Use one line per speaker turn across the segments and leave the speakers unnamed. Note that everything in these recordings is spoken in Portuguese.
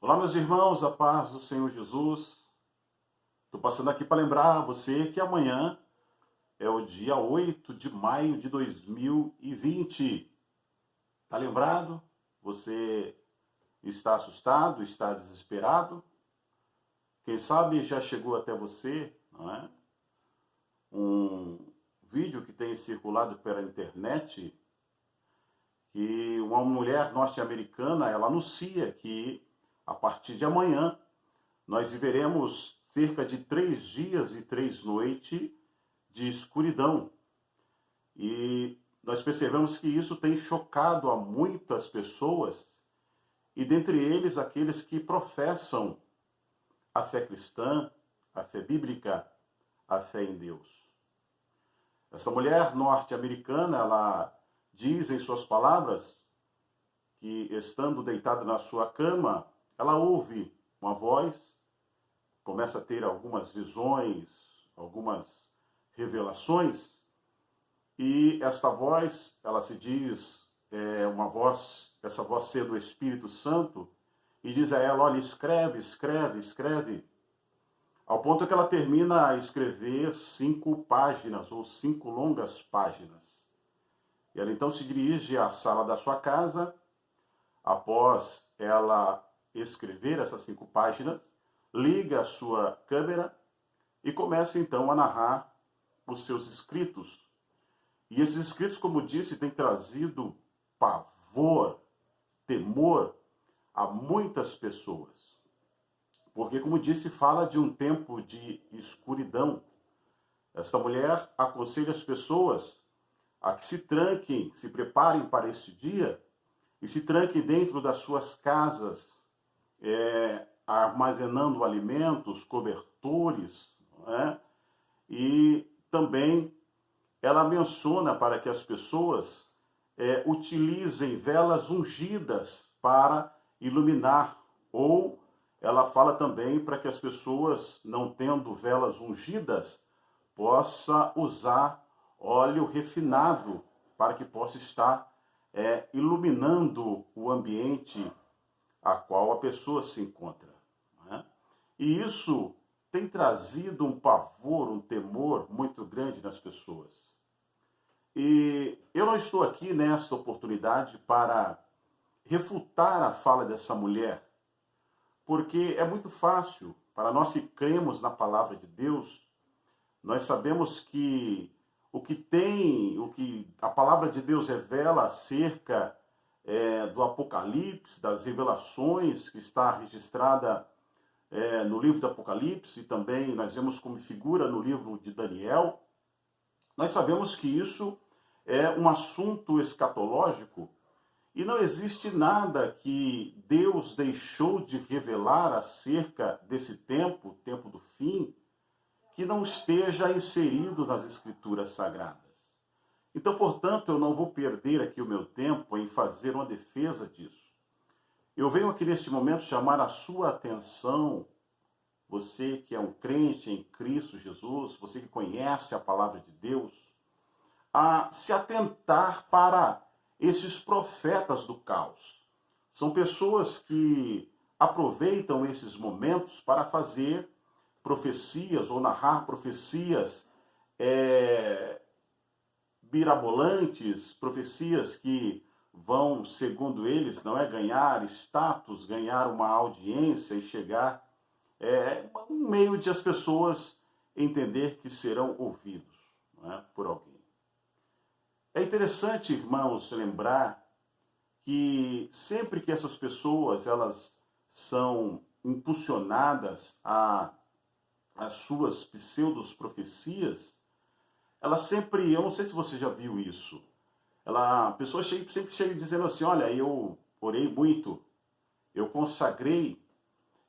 Olá, meus irmãos, a paz do Senhor Jesus. Estou passando aqui para lembrar você que amanhã é o dia 8 de maio de 2020. Está lembrado? Você está assustado, está desesperado? Quem sabe já chegou até você, não é? Um vídeo que tem circulado pela internet que uma mulher norte-americana, ela anuncia que a partir de amanhã nós viveremos cerca de 3 dias e 3 noites de escuridão. E nós percebemos que isso tem chocado a muitas pessoas, e dentre eles aqueles que professam a fé cristã, a fé bíblica, a fé em Deus. Essa mulher norte-americana, ela diz em suas palavras que, estando deitada na sua cama, ela ouve uma voz, começa a ter algumas visões, algumas revelações, e esta voz, ela se diz, uma voz, essa voz ser do Espírito Santo, e diz a ela: olha, escreve, escreve, escreve, ao ponto que ela termina a escrever 5 páginas, ou 5 longas páginas. E ela então se dirige à sala da sua casa, após ela escrever essas 5 páginas, liga a sua câmera e começa então a narrar os seus escritos. E esses escritos, como disse, têm trazido pavor, temor a muitas pessoas. Porque, como disse, fala de um tempo de escuridão. Esta mulher aconselha as pessoas a que se tranquem, se preparem para este dia e se tranquem dentro das suas casas, armazenando alimentos, cobertores, né? E também ela menciona para que as pessoas utilizem velas ungidas para iluminar, ou ela fala também para que as pessoas, não tendo velas ungidas, possa usar óleo refinado para que possa estar iluminando o ambiente a qual a pessoa se encontra, né? E isso tem trazido um pavor, um temor muito grande nas pessoas. E eu não estou aqui nesta oportunidade para refutar a fala dessa mulher, porque é muito fácil para nós que cremos na palavra de Deus. Nós sabemos que o que a palavra de Deus revela acerca do Apocalipse, das revelações que está registrada no livro do Apocalipse, e também nós vemos como figura no livro de Daniel. Nós sabemos que isso é um assunto escatológico, e não existe nada que Deus deixou de revelar acerca desse tempo, tempo do fim, que não esteja inserido nas Escrituras Sagradas. Então, portanto, eu não vou perder aqui o meu tempo em fazer uma defesa disso. Eu venho aqui neste momento chamar a sua atenção, você que é um crente em Cristo Jesus, você que conhece a palavra de Deus, a se atentar para esses profetas do caos. São pessoas que aproveitam esses momentos para fazer profecias ou narrar profecias mirabolantes, profecias que vão, segundo eles, não é ganhar status, ganhar uma audiência e chegar um meio de as pessoas entender que serão ouvidos, não é, por alguém. É interessante, irmãos, lembrar que sempre que essas pessoas elas são impulsionadas às suas pseudos-profecias, ela sempre, eu não sei se você já viu isso, a pessoa sempre chega dizendo assim: olha, eu orei muito, eu consagrei,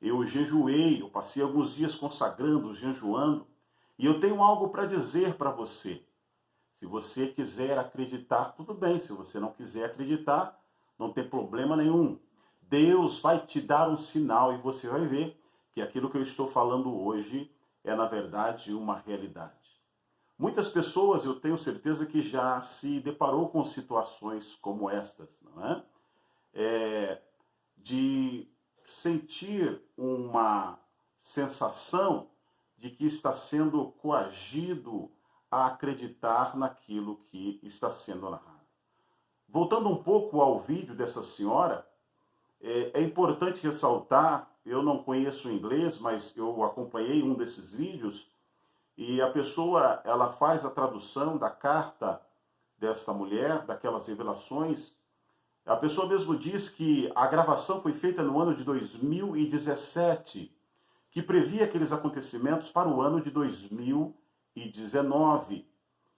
eu jejuei, eu passei alguns dias consagrando, jejuando, e eu tenho algo para dizer para você. Se você quiser acreditar, tudo bem. Se você não quiser acreditar, não tem problema nenhum. Deus vai te dar um sinal e você vai ver que aquilo que eu estou falando hoje é, na verdade, uma realidade. Muitas pessoas, eu tenho certeza que já se deparou com situações como estas, não é? De sentir uma sensação de que está sendo coagido a acreditar naquilo que está sendo narrado. Voltando um pouco ao vídeo dessa senhora, é importante ressaltar, eu não conheço o inglês, mas eu acompanhei um desses vídeos, e a pessoa, ela faz a tradução da carta dessa mulher, daquelas revelações. A pessoa mesmo diz que a gravação foi feita no ano de 2017, que previa aqueles acontecimentos para o ano de 2019.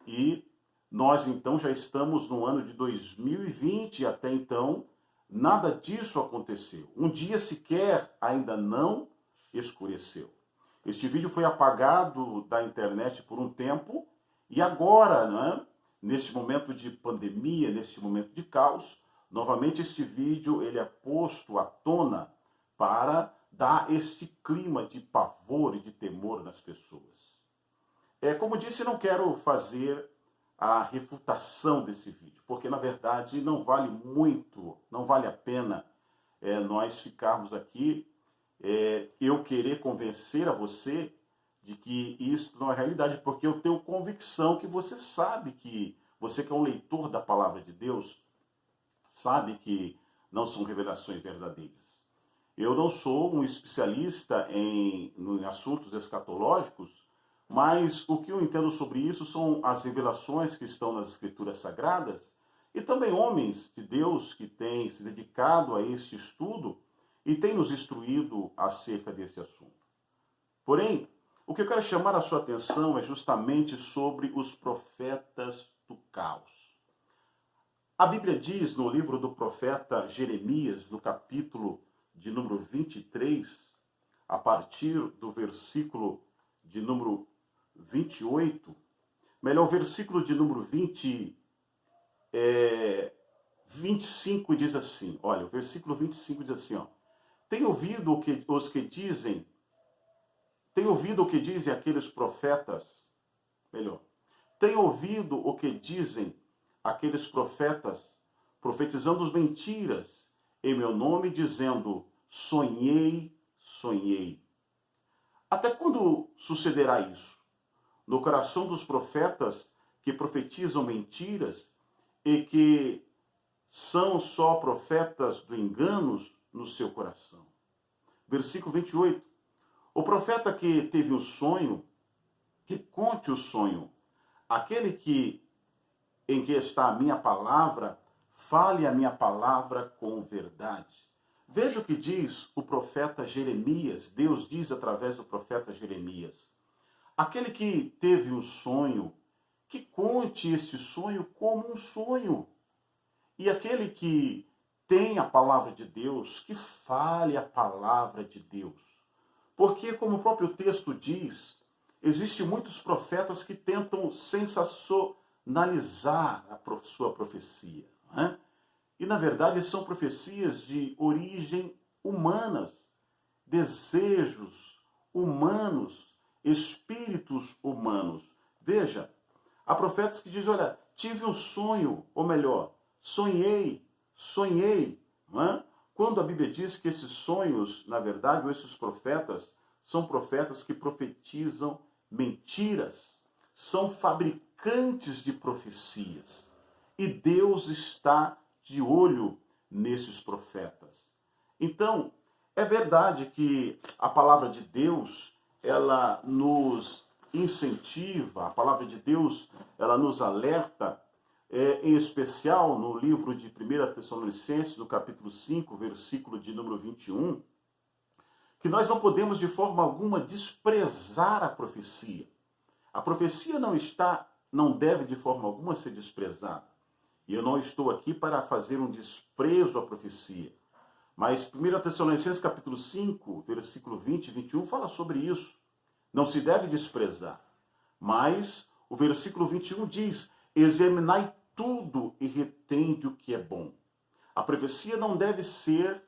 E nós, então, já estamos no ano de 2020 e até então nada disso aconteceu. Um dia sequer ainda não escureceu. Este vídeo foi apagado da internet por um tempo e agora, né, neste momento de pandemia, neste momento de caos, novamente este vídeo ele é posto à tona para dar este clima de pavor e de temor nas pessoas. Como disse, não quero fazer a refutação desse vídeo, porque na verdade não vale muito, não vale a pena nós ficarmos aqui, eu querer convencer a você de que isso não é realidade, porque eu tenho convicção que você sabe que, você que é um leitor da palavra de Deus, sabe que não são revelações verdadeiras. Eu não sou um especialista em assuntos escatológicos, mas o que eu entendo sobre isso são as revelações que estão nas Escrituras Sagradas e também homens de Deus que têm se dedicado a este estudo e têm nos instruído acerca desse assunto. Porém, o que eu quero chamar a sua atenção é justamente sobre os profetas do caos. A Bíblia diz no livro do profeta Jeremias, no capítulo de número 23, a partir do versículo de número 28, melhor, o versículo de número 25 diz assim, olha, o versículo 25 diz assim, tem ouvido o que dizem aqueles profetas, melhor, tem ouvido o que dizem aqueles profetas, profetizando mentiras em meu nome, dizendo, sonhei, sonhei. Até quando sucederá isso? No coração dos profetas que profetizam mentiras e que são só profetas do engano no seu coração. Versículo 28. O profeta que teve um sonho, que conte o sonho. Aquele em que está a minha palavra, fale a minha palavra com verdade. Veja o que diz o profeta Jeremias. Deus diz através do profeta Jeremias. Aquele que teve um sonho, que conte esse sonho como um sonho. E aquele que tem a palavra de Deus, que fale a palavra de Deus. Porque, como o próprio texto diz, existem muitos profetas que tentam sensacionalizar a sua profecia. Né? E, na verdade, são profecias de origem humanas, desejos humanos, espíritos humanos. Veja, há profetas que dizem, olha, tive um sonho, ou melhor, sonhei. Não é? Quando a Bíblia diz que esses sonhos, na verdade, ou esses profetas, são profetas que profetizam mentiras, são fabricantes de profecias. E Deus está de olho nesses profetas. Então, é verdade que a palavra de Deus, ela nos incentiva, a palavra de Deus, ela nos alerta, em especial no livro de 1 Tessalonicenses, no capítulo 5, versículo de número 21, que nós não podemos de forma alguma desprezar a profecia. A profecia não deve de forma alguma ser desprezada. E eu não estou aqui para fazer um desprezo à profecia. Mas 1 Tessalonicenses capítulo 5, versículo 20 e 21 fala sobre isso. Não se deve desprezar. Mas o versículo 21 diz, examinai tudo e retende o que é bom. A profecia não deve ser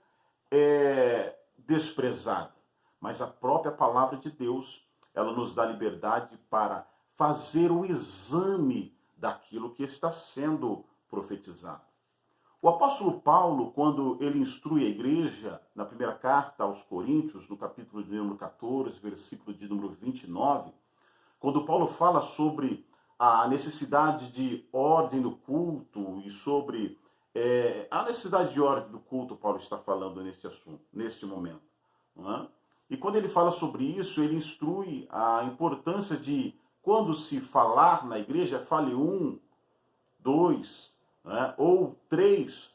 desprezada. Mas a própria palavra de Deus, ela nos dá liberdade para fazer o exame daquilo que está sendo profetizado. O apóstolo Paulo, quando ele instrui a igreja, na primeira carta aos Coríntios, no capítulo de número 14, versículo de número 29, quando Paulo fala sobre a necessidade de ordem do culto e sobre a necessidade de ordem do culto, Paulo está falando nesse assunto, neste momento. Não é? E quando ele fala sobre isso, ele instrui a importância de, quando se falar na igreja, fale um, dois, né, ou três,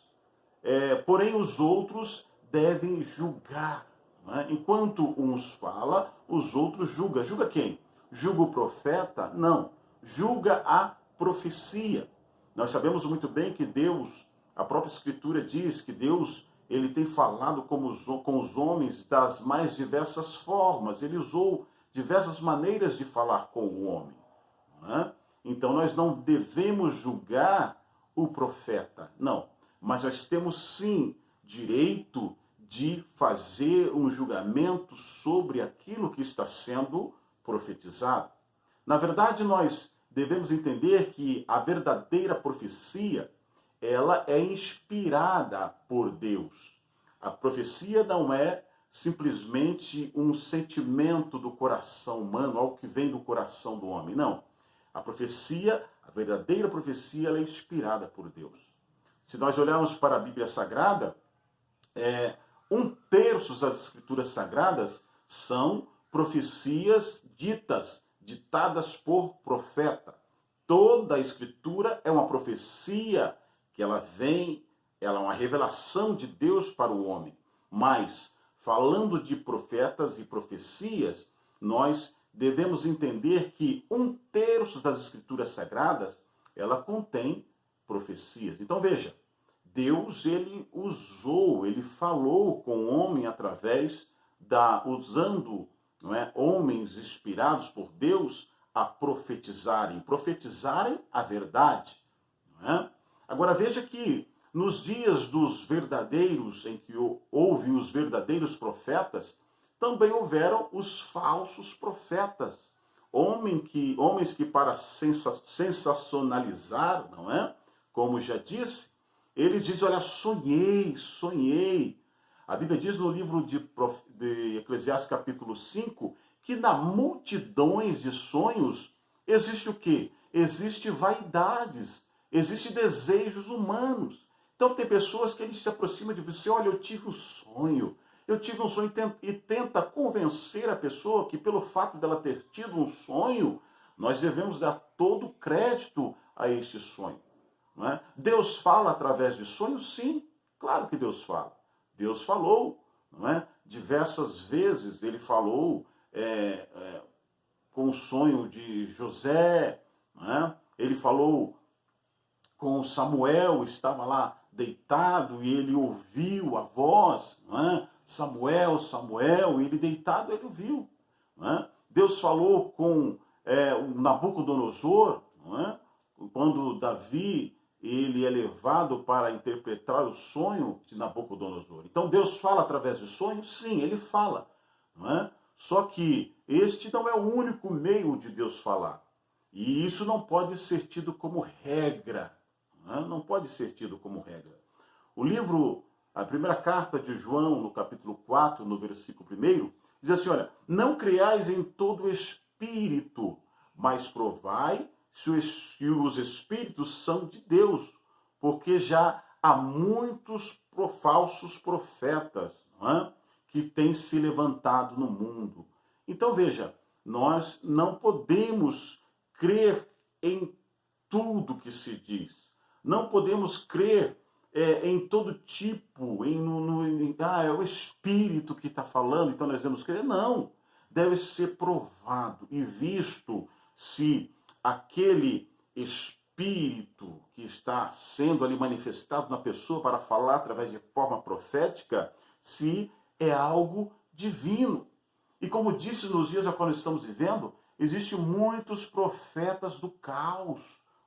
porém os outros devem julgar. Né? Enquanto uns fala, os outros julgam. Julga quem? Julga o profeta? Não. Julga a profecia. Nós sabemos muito bem que Deus, a própria Escritura diz que Deus, ele tem falado com os homens das mais diversas formas. Ele usou diversas maneiras de falar com o homem. Né? Então nós não devemos julgar o profeta, não. Mas nós temos sim direito de fazer um julgamento sobre aquilo que está sendo profetizado. Na verdade, nós devemos entender que a verdadeira profecia, ela é inspirada por Deus. A profecia não é simplesmente um sentimento do coração humano, algo que vem do coração do homem, não. A profecia, a verdadeira profecia, ela é inspirada por Deus. Se nós olharmos para a Bíblia Sagrada, 1/3 das Escrituras Sagradas são profecias ditadas por profeta. Toda a Escritura é uma profecia que ela é uma revelação de Deus para o homem. Mas, falando de profetas e profecias, nós devemos entender que 1/3 das Escrituras Sagradas, ela contém profecias. Então veja, Deus, ele falou com o homem através usando, não é, homens inspirados por Deus a profetizarem a verdade. Não é? Agora veja que nos dias dos verdadeiros, em que houve os verdadeiros profetas, também houveram os falsos profetas. Homens que para sensacionalizar, não é? Como já disse, eles dizem, olha, sonhei. A Bíblia diz no livro de Eclesiastes capítulo 5, que na multidões de sonhos existe o quê? Existe vaidades, existe desejos humanos. Então tem pessoas que eles se aproximam de você, olha, eu tive um sonho e tenta convencer a pessoa que pelo fato dela ter tido um sonho, nós devemos dar todo o crédito a este sonho. Não é? Deus fala através de sonhos? Sim, claro que Deus fala. Deus falou, não é? Diversas vezes ele falou com o sonho de José, não é? Ele falou com Samuel, estava lá deitado e ele ouviu a voz, não é? Samuel, Samuel, e ele deitado, ele ouviu. Não é? Deus falou com o Nabucodonosor, não é? Quando Davi ele é levado para interpretar o sonho de Nabucodonosor. Então Deus fala através de sonhos? Sim, ele fala. Não é? Só que este não é o único meio de Deus falar. E isso não pode ser tido como regra. Não pode ser tido como regra. O livro, a primeira carta de João, no capítulo 4, no versículo 1, diz assim, olha, não creais em todo espírito, mas provai se os espíritos são de Deus, porque já há muitos falsos profetas, que têm se levantado no mundo. Então veja, nós não podemos crer em tudo que se diz. Não podemos crer em todo tipo, é o Espírito que está falando, então nós devemos crer. Não, deve ser provado e visto se aquele Espírito que está sendo ali manifestado na pessoa para falar através de forma profética, se é algo divino. E como disse nos dias a qual estamos vivendo, existem muitos profetas do caos.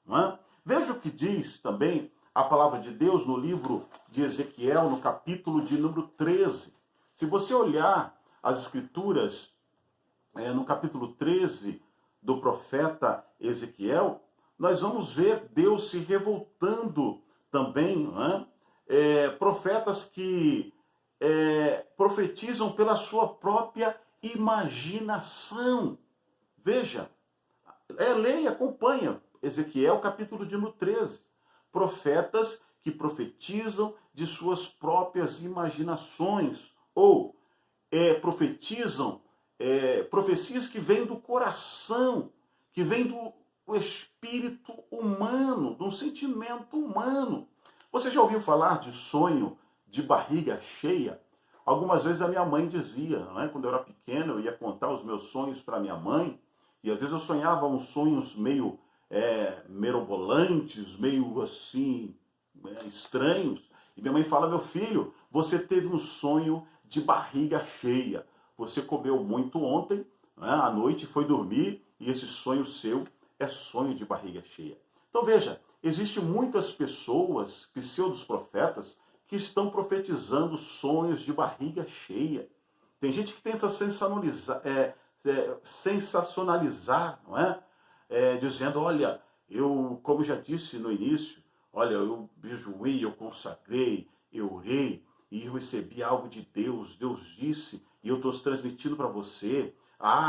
Não é? Veja o que diz também a palavra de Deus no livro de Ezequiel, no capítulo de número 13. Se você olhar as escrituras no capítulo 13 do profeta Ezequiel, nós vamos ver Deus se revoltando também profetas que profetizam pela sua própria imaginação. Veja, leia, acompanha, Ezequiel capítulo de número 13. Profetas que profetizam de suas próprias imaginações, ou profetizam profecias que vêm do coração, que vêm do espírito humano, de um sentimento humano. Você já ouviu falar de sonho de barriga cheia? Algumas vezes a minha mãe dizia, não é? Quando eu era pequeno, eu ia contar os meus sonhos para minha mãe, e às vezes eu sonhava uns sonhos meio mirabolantes, meio assim, estranhos. E minha mãe fala: meu filho, você teve um sonho de barriga cheia. Você comeu muito ontem, né, à noite, foi dormir, e esse sonho seu é sonho de barriga cheia. Então veja, existem muitas pessoas, pseudos profetas, que estão profetizando sonhos de barriga cheia. Tem gente que tenta sensacionalizar, não é? Dizendo: olha, eu, como já disse no início, olha, eu jejuei, eu consagrei, eu orei, e eu recebi algo de Deus. Deus disse, e eu estou transmitindo para você.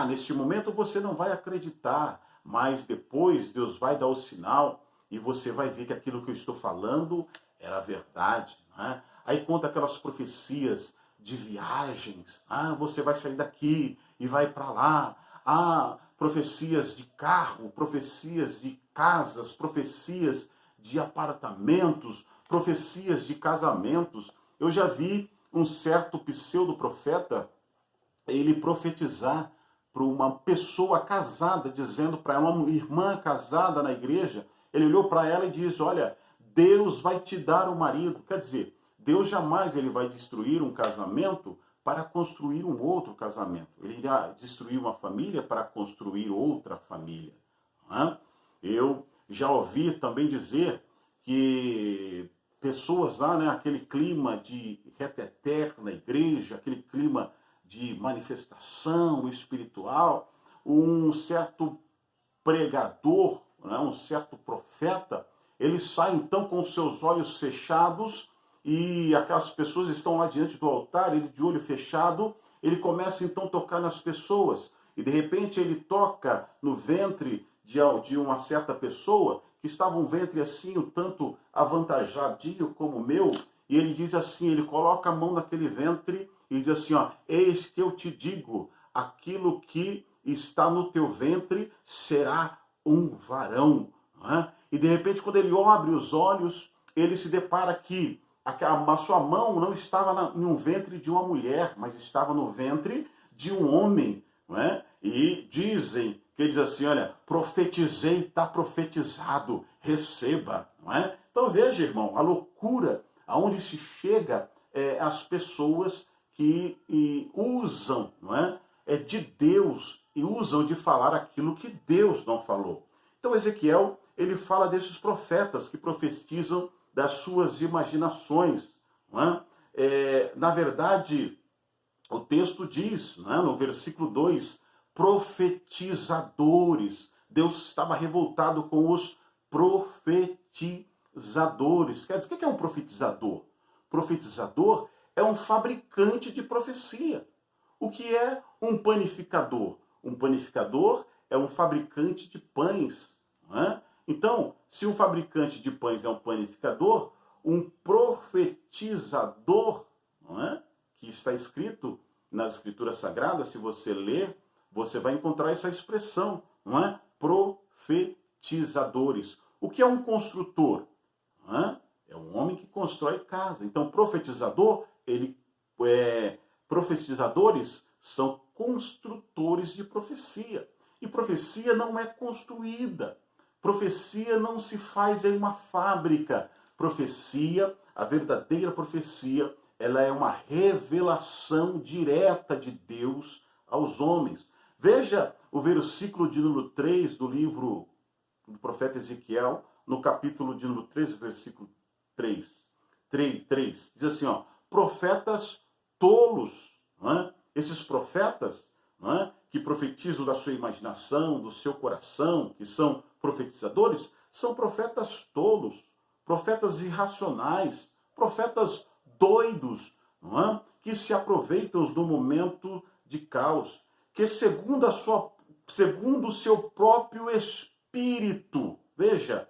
Neste momento você não vai acreditar, mas depois Deus vai dar o sinal e você vai ver que aquilo que eu estou falando era verdade. Né? Aí conta aquelas profecias de viagens. Você vai sair daqui e vai para lá. Profecias de carro, profecias de casas, profecias de apartamentos, profecias de casamentos. Eu já vi um certo pseudo-profeta, ele profetizar para uma pessoa casada, dizendo para ela, uma irmã casada na igreja, ele olhou para ela e disse: olha, Deus vai te dar um marido. Quer dizer, Deus jamais ele vai destruir um casamento para construir um outro casamento. Ele irá destruir uma família para construir outra família. Eu já ouvi também dizer que pessoas lá, né, aquele clima de reteté na igreja, aquele clima de manifestação espiritual, um certo pregador, né, um certo profeta, ele sai então com seus olhos fechados, e aquelas pessoas estão lá diante do altar, ele de olho fechado, ele começa então a tocar nas pessoas, e de repente ele toca no ventre de uma certa pessoa, que estava um ventre assim, um tanto avantajadinho como o meu, e ele diz assim, ele coloca a mão naquele ventre e diz assim, eis que eu te digo, aquilo que está no teu ventre será um varão. E de repente, quando ele abre os olhos, ele se depara que a sua mão não estava em um ventre de uma mulher, mas estava no ventre de um homem. E dizem, que diz assim, olha, profetizei, está profetizado, receba. Então veja, irmão, a loucura aonde se chega as pessoas que usam de Deus e usam de falar aquilo que Deus não falou. Então Ezequiel, ele fala desses profetas que profetizam das suas imaginações. Na verdade, o texto diz, no versículo 2, profetizadores. Deus estava revoltado com os profetizadores. Quer dizer, o que é um profetizador? Profetizador é um fabricante de profecia. O que é um panificador? Um panificador é um fabricante de pães. Então, se um fabricante de pães é um panificador, um profetizador, que está escrito nas Escrituras Sagradas, se você ler, você vai encontrar essa expressão, profetizadores. O que é um construtor? É um homem que constrói casa. Então, profetizadores são construtores de profecia. E profecia não é construída. Profecia não se faz em uma fábrica. Profecia, a verdadeira profecia, ela é uma revelação direta de Deus aos homens. Veja o versículo de número 3 do livro do profeta Ezequiel, no capítulo de número 3, versículo 3. 3 diz assim, profetas tolos. Esses profetas que profetizam da sua imaginação, do seu coração, que são profetizadores, são profetas tolos, profetas irracionais. profetas doidos, não é? Que se aproveitam do momento de caos, que segundo o seu próprio espírito, veja,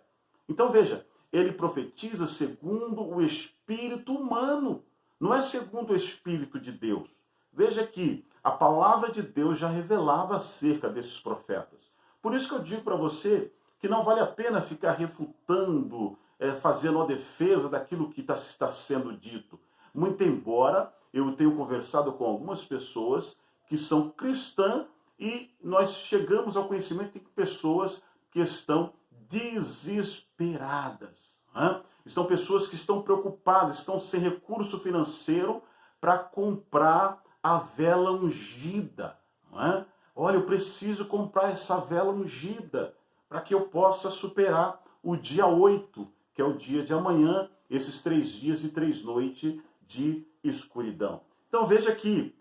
ele profetiza segundo o espírito humano, não é segundo o espírito de Deus. Veja que a palavra de Deus já revelava acerca desses profetas. Por isso que eu digo para você que não vale a pena ficar refutando, fazendo uma defesa daquilo que está sendo dito. Muito embora eu tenha conversado com algumas pessoas que são cristãs e nós chegamos ao conhecimento de pessoas que estão desesperadas. Né? Estão pessoas que estão preocupadas, estão sem recurso financeiro para comprar a vela ungida. Não é? Olha, eu preciso comprar essa vela ungida para que eu possa superar o dia 8, que é o dia de amanhã, esses 3 dias e 3 noites de escuridão. Então veja que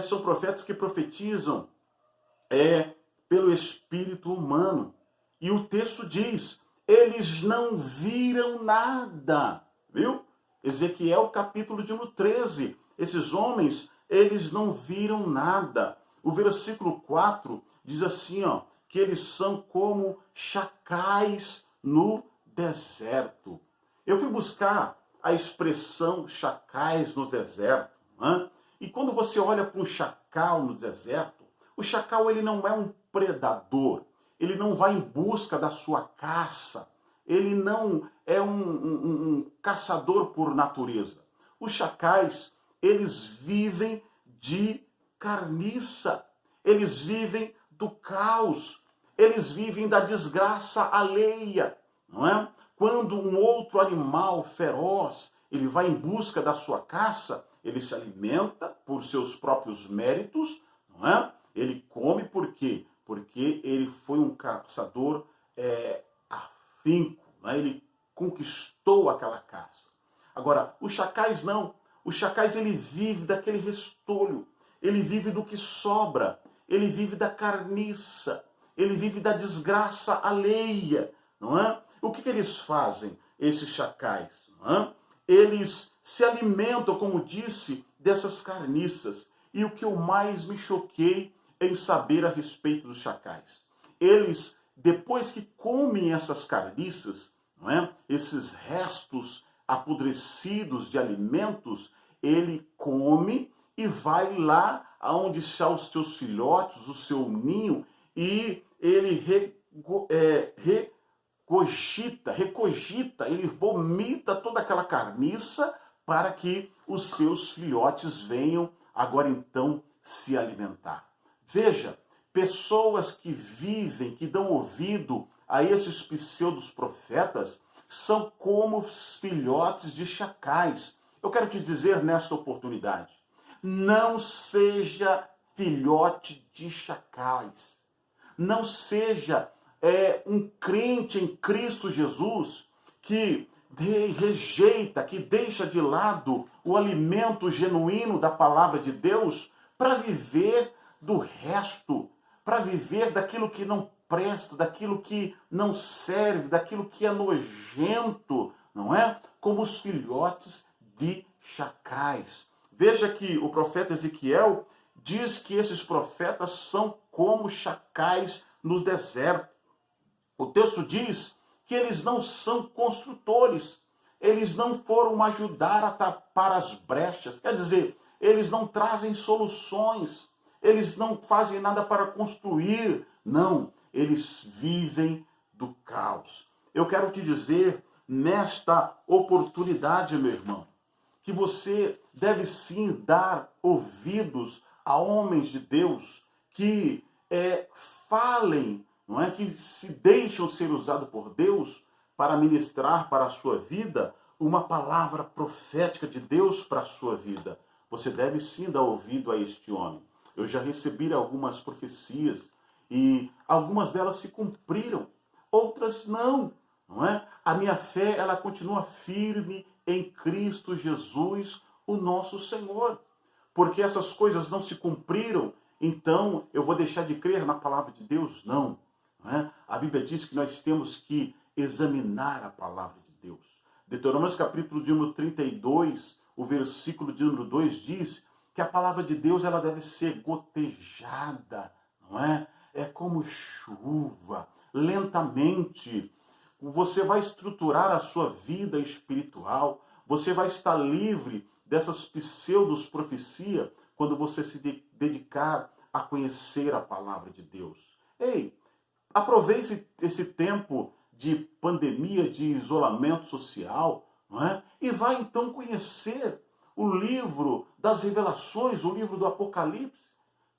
são profetas que profetizam pelo espírito humano. E o texto diz, eles não viram nada, viu? Ezequiel capítulo de número 13, esses homens, eles não viram nada. O versículo 4 diz assim, ó, que eles são como chacais no deserto. Eu fui buscar a expressão chacais no deserto, né? E quando você olha para um chacal no deserto, o chacal ele não é um predador, ele não vai em busca da sua caça, ele não é um caçador por natureza. Os chacais, eles vivem de carniça, eles vivem do caos, eles vivem da desgraça alheia, não é? Quando um outro animal feroz, ele vai em busca da sua caça, ele se alimenta por seus próprios méritos, não é? Ele come por quê? Porque ele foi um caçador afinco, não é? Ele conquistou aquela caça. Agora, os chacais não. Os chacais, ele vive daquele restolho, ele vive do que sobra, ele vive da carniça, ele vive da desgraça alheia, não é? O que eles fazem, esses chacais? Não é? Eles se alimentam, como disse, dessas carniças. E o que eu mais me choquei em saber a respeito dos chacais. Eles, depois que comem essas carniças, não é? Esses restos apodrecidos de alimentos, ele come e vai lá onde estão os seus filhotes, o seu ninho, e ele recogita, ele vomita toda aquela carniça para que os seus filhotes venham agora então se alimentar. Veja, pessoas que vivem, que dão ouvido a esses pseudos profetas, são como os filhotes de chacais. Eu quero te dizer nesta oportunidade, não seja filhote de chacais. Não seja um crente em Cristo Jesus que rejeita, que deixa de lado o alimento genuíno da palavra de Deus para viver do resto, para viver daquilo que não presta, daquilo que não serve, daquilo que é nojento, não é? Como os filhotes de chacais. Veja que o profeta Ezequiel diz que esses profetas são como chacais no deserto. O texto diz que eles não são construtores, eles não foram ajudar a tapar as brechas, quer dizer, eles não trazem soluções, eles não fazem nada para construir, não, eles vivem do caos. Eu quero te dizer, nesta oportunidade, meu irmão, que você deve sim dar ouvidos a homens de Deus que falem, não é, que se deixam ser usados por Deus para ministrar para a sua vida uma palavra profética de Deus para a sua vida. Você deve sim dar ouvido a este homem. Eu já recebi algumas profecias e algumas delas se cumpriram, outras não, não é? A minha fé, ela continua firme em Cristo Jesus, o nosso Senhor. Porque essas coisas não se cumpriram, então eu vou deixar de crer na palavra de Deus? Não. Não é? A Bíblia diz que nós temos que examinar a palavra de Deus. Deuteronômio capítulo de número 32, o versículo de número 2 diz que a palavra de Deus ela deve ser gotejada, não é? É como chuva, lentamente. Você vai estruturar a sua vida espiritual, você vai estar livre dessas pseudos-profecias quando você se dedicar a conhecer a palavra de Deus. Ei, aproveite esse tempo de pandemia, de isolamento social, não é? E vai então conhecer o livro das revelações, o livro do Apocalipse.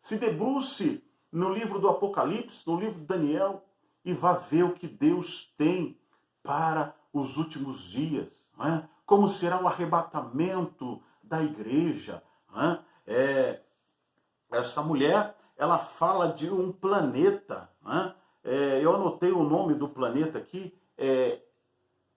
Se debruce no livro do Apocalipse, no livro de Daniel, e vá ver o que Deus tem para os últimos dias. Não é? Como será o arrebatamento da igreja. Não é? Essa mulher, ela fala de um planeta. Não é? Eu anotei o nome do planeta aqui,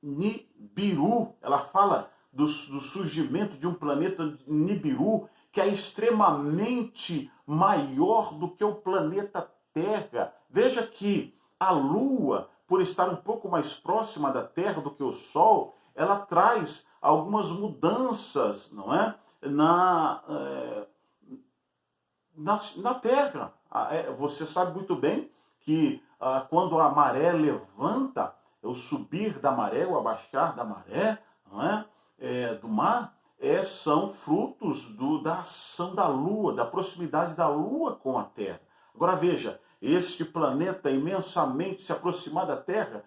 Nibiru. Ela fala do surgimento de um planeta Nibiru, que é extremamente maior do que o planeta Terra. Veja que a Lua, por estar um pouco mais próxima da Terra do que o Sol, ela traz algumas mudanças, não é? Na Terra. Você sabe muito bem que quando a maré levanta, o subir da maré, o abaixar da maré, não é? Do mar, são frutos da ação da Lua, da proximidade da Lua com a Terra. Agora veja, este planeta imensamente se aproximar da Terra,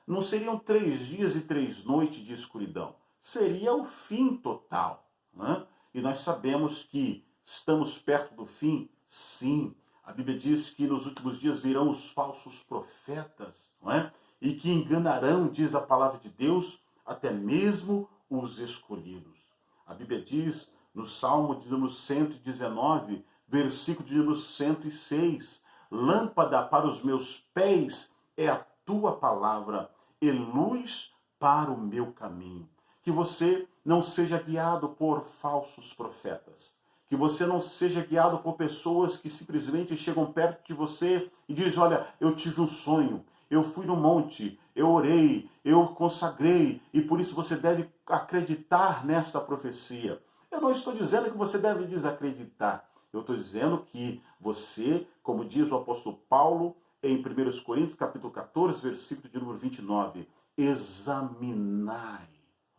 não seriam 3 dias e 3 noites de escuridão. Seria o fim total. Né? E nós sabemos que estamos perto do fim, sim. A Bíblia diz que nos últimos dias virão os falsos profetas, não é? E que enganarão, diz a palavra de Deus, até mesmo os escolhidos. A Bíblia diz, no Salmo de número 119, versículo de número 106, lâmpada para os meus pés é a tua palavra e luz para o meu caminho. Que você não seja guiado por falsos profetas. Que você não seja guiado por pessoas que simplesmente chegam perto de você e dizem, olha, eu tive um sonho, eu fui no monte, eu orei, eu consagrei, e por isso você deve acreditar nesta profecia. Eu não estou dizendo que você deve desacreditar. Eu estou dizendo que você, como diz o apóstolo Paulo, em 1 Coríntios, capítulo 14, versículo de número 29, examinai,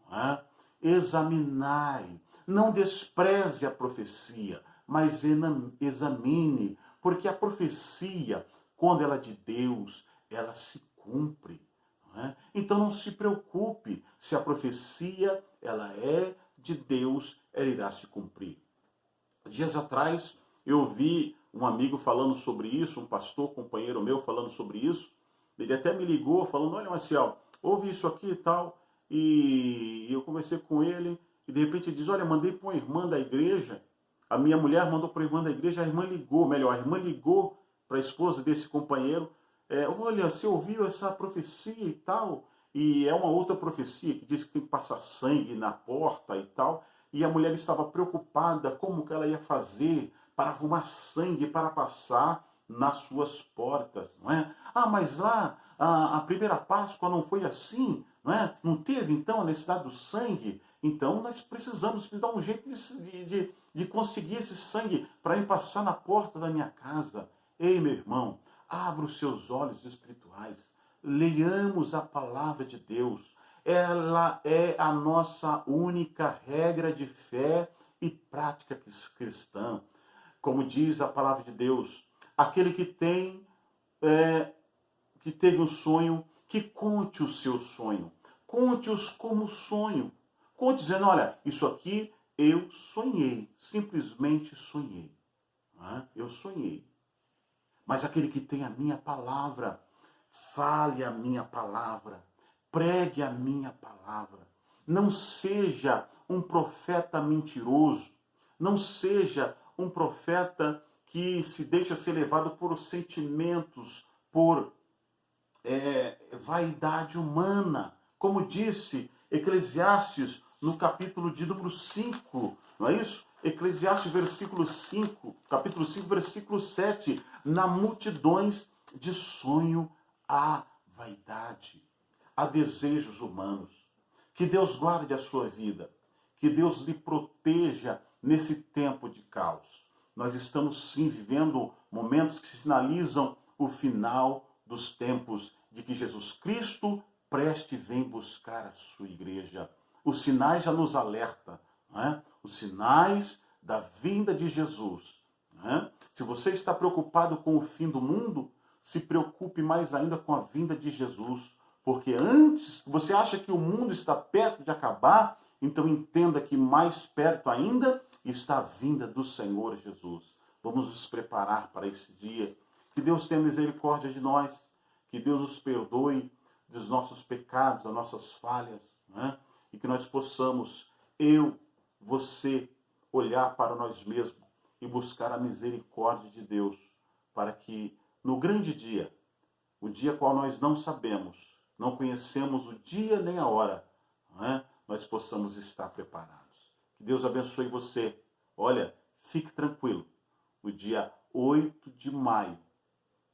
não é? Examinai, não despreze a profecia, mas examine, porque a profecia, quando ela é de Deus, ela se cumpre. Não é? Então não se preocupe, se a profecia ela é de Deus, ela irá se cumprir. Dias atrás eu vi um amigo falando sobre isso, um pastor, companheiro meu falando sobre isso. Ele até me ligou falando, olha Marcial, ouve isso aqui e tal. E eu conversei com ele e de repente ele diz, olha, mandei para uma irmã da igreja, a minha mulher mandou para a irmã da igreja, a irmã ligou para a esposa desse companheiro, olha, você ouviu essa profecia e tal? E é uma outra profecia que diz que tem que passar sangue na porta e tal. E a mulher estava preocupada como que ela ia fazer para arrumar sangue para passar nas suas portas, não é? Ah, mas lá a primeira Páscoa não foi assim, não é? Não teve então a necessidade do sangue? Então nós precisamos dar um jeito de conseguir esse sangue para ir passar na porta da minha casa. Ei, meu irmão, abra os seus olhos espirituais, leiamos a palavra de Deus. Ela é a nossa única regra de fé e prática cristã. Como diz a palavra de Deus, aquele que teve um sonho, que conte o seu sonho. Conte-os como sonho. Conte dizendo, olha, isso aqui eu sonhei, simplesmente sonhei. Eu sonhei. Mas aquele que tem a minha palavra, fale a minha palavra. Pregue a minha palavra. Não seja um profeta mentiroso. Não seja um profeta que se deixa ser levado por sentimentos, por vaidade humana. Como disse Eclesiastes no capítulo de número 5, não é isso? Eclesiastes capítulo 5, versículo 7. Na multidões de sonho há vaidade. a desejos humanos. Que Deus guarde a sua vida. Que Deus lhe proteja nesse tempo de caos. Nós estamos sim vivendo momentos que sinalizam o final dos tempos de que Jesus Cristo preste vem buscar a sua igreja. Os sinais já nos alertam, né? Os sinais da vinda de Jesus. Né? Se você está preocupado com o fim do mundo, se preocupe mais ainda com a vinda de Jesus. Porque antes, você acha que o mundo está perto de acabar, então entenda que mais perto ainda está a vinda do Senhor Jesus. Vamos nos preparar para esse dia. Que Deus tenha misericórdia de nós. Que Deus nos perdoe dos nossos pecados, das nossas falhas. Né? E que nós possamos, eu, você, olhar para nós mesmos e buscar a misericórdia de Deus. Para que no grande dia, o dia qual nós não sabemos, não conhecemos o dia nem a hora, né? Nós possamos estar preparados. Que Deus abençoe você. Olha, fique tranquilo. O dia 8 de maio,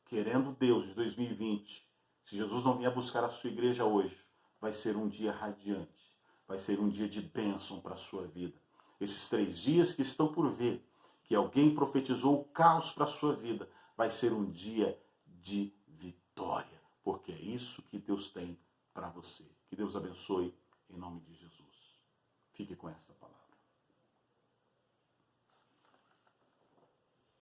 querendo Deus, de 2020, se Jesus não vier buscar a sua igreja hoje, vai ser um dia radiante. Vai ser um dia de bênção para a sua vida. Esses 3 dias que estão por vir, que alguém profetizou o caos para a sua vida, vai ser um dia de vitória. Porque é isso que Deus tem para você. Que Deus abençoe em nome de Jesus. Fique com essa.